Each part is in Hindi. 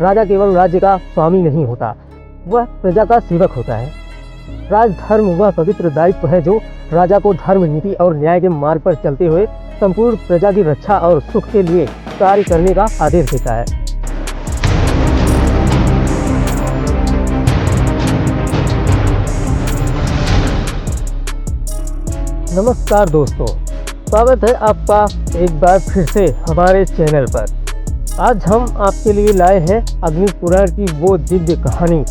राजा केवल राज्य का स्वामी नहीं होता, वह प्रजा का सेवक होता है। राजधर्म वह पवित्र दायित्व है जो राजा को धर्म, नीति और न्याय के मार्ग पर चलते हुए संपूर्ण प्रजा की रक्षा और सुख के लिए कार्य करने का आदेश देता है। नमस्कार दोस्तों, स्वागत है आपका एक बार फिर से हमारे चैनल पर। आज हम आपके लिए लाए हैं अग्नि पुराण की वो दिव्य कहानी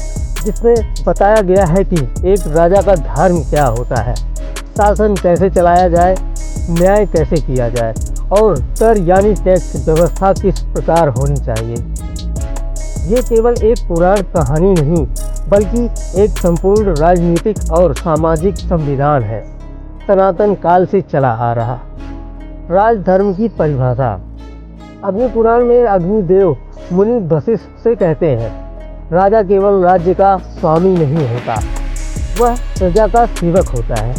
जिसमें बताया गया है कि एक राजा का धर्म क्या होता है, शासन कैसे चलाया जाए, न्याय कैसे किया जाए और कर यानी टैक्स व्यवस्था किस प्रकार होनी चाहिए। ये केवल एक पुराण कहानी नहीं बल्कि एक संपूर्ण राजनीतिक और सामाजिक संविधान है, सनातन काल से चला आ रहा। राजधर्म की परिभाषा। अग्नि पुराण में अग्निदेव मुनि वशिष्ठ से कहते हैं, राजा केवल राज्य का स्वामी नहीं होता, वह प्रजा का सेवक होता है।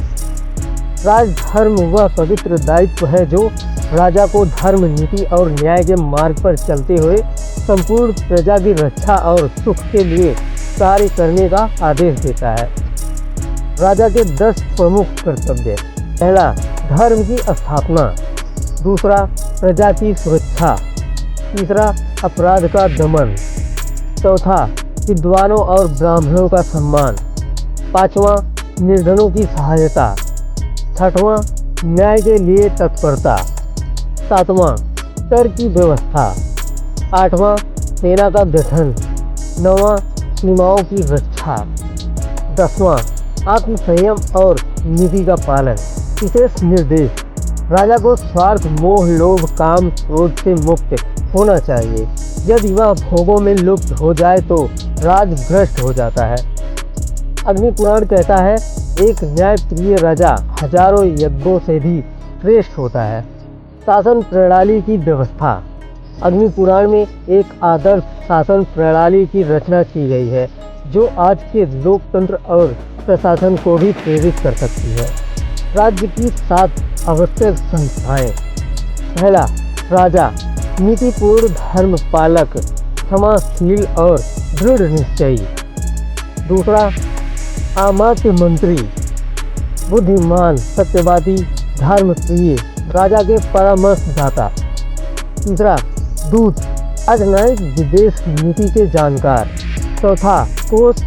राजधर्म वह पवित्र दायित्व है जो राजा को धर्म, नीति और न्याय के मार्ग पर चलते हुए संपूर्ण प्रजा की रक्षा और सुख के लिए कार्य करने का आदेश देता है। राजा के 10 प्रमुख कर्तव्य। पहला, धर्म की स्थापना। दूसरा, प्रजा की सुरक्षा। तीसरा, अपराध का दमन। चौथा, विद्वानों और ब्राह्मणों का सम्मान। पांचवा, निर्धनों की सहायता। छठवां, न्याय के लिए तत्परता। सातवां, कर की व्यवस्था। आठवां, सेना का गठन। नौवां, सीमाओं की रक्षा। 10वां, आत्म संयम और नीति का पालन। विशेष निर्देश। राजा को स्वार्थ, मोह, लोभ, काम, क्रोध से मुक्त होना चाहिए। यदि वह भोगों में लुप्त हो जाए तो राज भ्रष्ट हो जाता है। अग्नि पुराण कहता है, एक न्यायप्रिय राजा हजारों यज्ञों से भी श्रेष्ठ होता है। शासन प्रणाली की व्यवस्था। अग्नि पुराण में एक आदर्श शासन प्रणाली की रचना की गई है जो आज के लोकतंत्र और प्रशासन को भी प्रेरित कर सकती है। राज्य की 7 आवश्यक संस्थाएं। पहला, राजा नीतिपूर्ण, धर्म पालक, क्षमाशील और दृढ़ निश्चयी। दूसरा, अमात्य मंत्री, बुद्धिमान, सत्यवादी, धर्मप्रिय, राजा के परामर्शदाता। तीसरा, दूत, राजनयिक, विदेश नीति के जानकार। चौथा, कोष,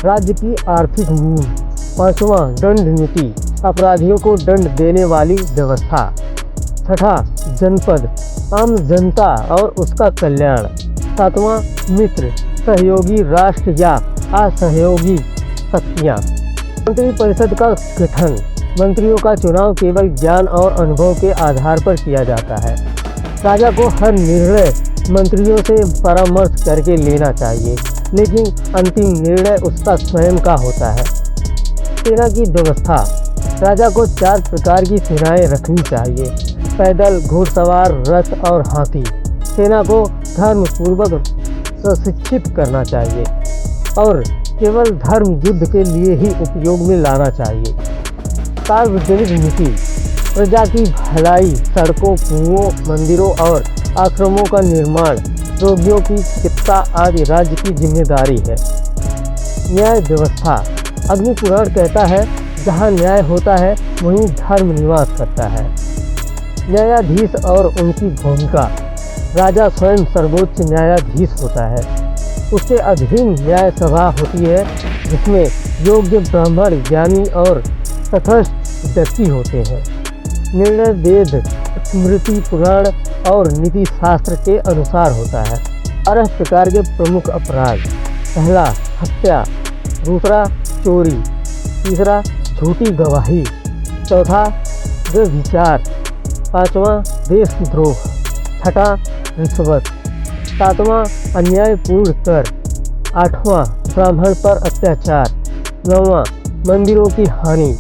राज्य की आर्थिक नींव। पांचवा, दंड नीति, अपराधियों को दंड देने वाली व्यवस्था। छठा, जनपद, आम जनता और उसका कल्याण। सातवां, मित्र, सहयोगी राष्ट्र या असहयोगी शक्तियाँ। मंत्री परिषद का गठन। मंत्रियों का चुनाव केवल ज्ञान और अनुभव के आधार पर किया जाता है। राजा को हर निर्णय मंत्रियों से परामर्श करके लेना चाहिए, लेकिन अंतिम निर्णय उसका स्वयं का होता है। सेना की व्यवस्था। राजा को 4 प्रकार की सेनाएं रखनी चाहिए: पैदल, घुड़सवार, रथ और हाथी। सेना को धर्मपूर्वक प्रशिक्षित करना चाहिए और केवल धर्म युद्ध के लिए ही उपयोग में लाना चाहिए। सार्वजनिक नीति। प्रजा की भलाई, सड़कों, कुओं, मंदिरों और आश्रमों का निर्माण, रोगियों की चिकित्सा आदि राज्य की जिम्मेदारी है। न्याय व्यवस्था। अग्नि पुराण कहता है, जहाँ न्याय होता है वहीं धर्म निवास करता है। न्यायाधीश और उनकी भूमिका। राजा स्वयं सर्वोच्च न्यायाधीश होता है। उसके अधीन न्याय सभा होती है जिसमें योग्य ब्राह्मण, ज्ञानी और तटस्थ व्यक्ति होते हैं। निर्णय वेद, स्मृति, पुराण और नीति शास्त्र के अनुसार होता है। 12 प्रकार के प्रमुख अपराध। पहला, हत्या। दूसरा, चोरी। तीसरा, झूठी गवाही। चौथा, व्यभिचार। पांचवा, देशद्रोह। छठा, रिश्वत। सातवां, अन्यायपूर्ण कर। आठवां, ब्राह्मण पर अत्याचार। नौवां, मंदिरों की हानि।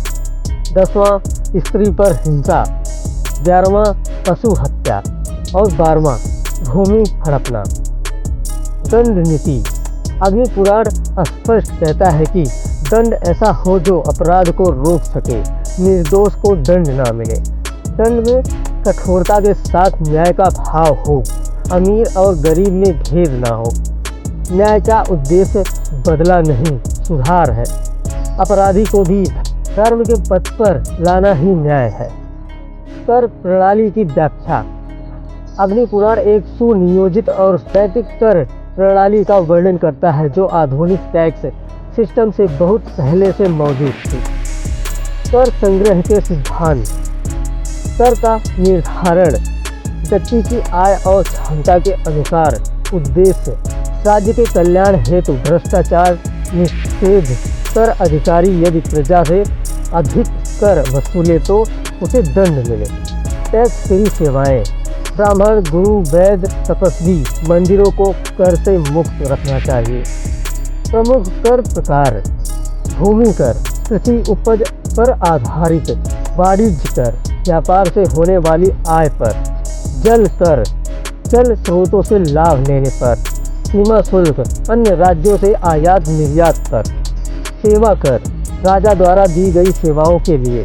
10वां, स्त्री पर हिंसा। 11वां, पशु हत्या। और 12वां, भूमि हड़पना। दंड नीति। अग्नि पुराण स्पष्ट कहता है कि दंड ऐसा हो जो अपराध को रोक सके, निर्दोष को दंड ना मिले। दंड में कठोरता के साथ न्याय का भाव हो, अमीर और गरीब में भेद ना हो। न्याय का उद्देश्य बदला नहीं, सुधार है। अपराधी को भी धर्म के पथ पर लाना ही न्याय है। कर प्रणाली की व्याख्या। अग्निपुराण एक सुनियोजित और नैतिक कर प्रणाली का वर्णन करता है जो आधुनिक टैक्स सिस्टम से बहुत पहले से मौजूद थी। कर संग्रह के सिद्धांत। कर का निर्धारण व्यक्ति की आय और क्षमता के अनुसार। उद्देश्य राज्य के कल्याण हेतु। भ्रष्टाचार निषेध। कर अधिकारी यदि प्रजा से अधिक कर वसूले तो उसे दंड मिले। टैक्स फ्री सेवाएं। ब्राह्मण, गुरु, वैद्य, तपस्वी, मंदिरों को कर से मुक्त रखना चाहिए। प्रमुख कर प्रकार। भूमि कर, कृषि उपज पर आधारित। वाणिज्य कर, व्यापार से होने वाली आय पर। जल कर, जल स्रोतों से लाभ लेने पर। सीमा शुल्क, अन्य राज्यों से आयात निर्यात पर। सेवा कर, राजा द्वारा दी गई सेवाओं के लिए।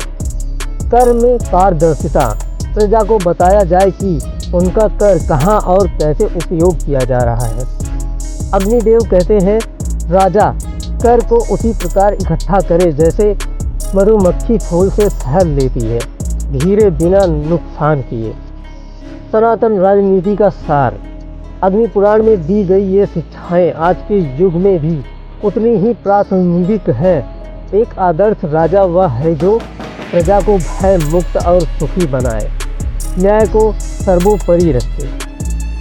कर में पारदर्शिता, प्रजा को बताया जाए कि उनका कर कहाँ और कैसे उपयोग किया जा रहा है। अग्निदेव कहते हैं, राजा कर को उसी प्रकार इकट्ठा करे जैसे मधुमक्खी फूल से शहद लेती है, धीरे बिना नुकसान किए। सनातन राजनीति का सार। अग्निपुराण में दी गई ये शिक्षाएं आज के युग में भी उतनी ही प्रासंगिक है। एक आदर्श राजा वह है जो प्रजा को भय मुक्त और सुखी बनाए, न्याय को सर्वोपरि रखे,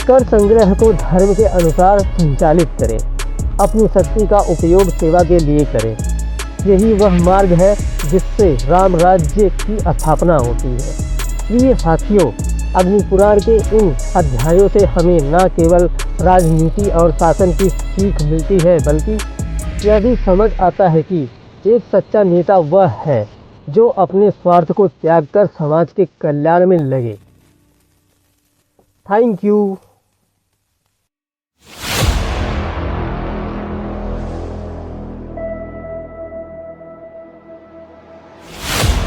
कर संग्रह को धर्म के अनुसार संचालित करें, अपनी शक्ति का उपयोग सेवा के लिए करें। यही वह मार्ग है जिससे राम राज्य की स्थापना होती है। प्रिय साथियों, अग्निपुराण के इन अध्यायों से हमें न केवल राजनीति और शासन की सीख मिलती है बल्कि यह भी समझ आता है कि एक सच्चा नेता वह है जो अपने स्वार्थ को त्याग कर समाज के कल्याण में लगे। Thank you.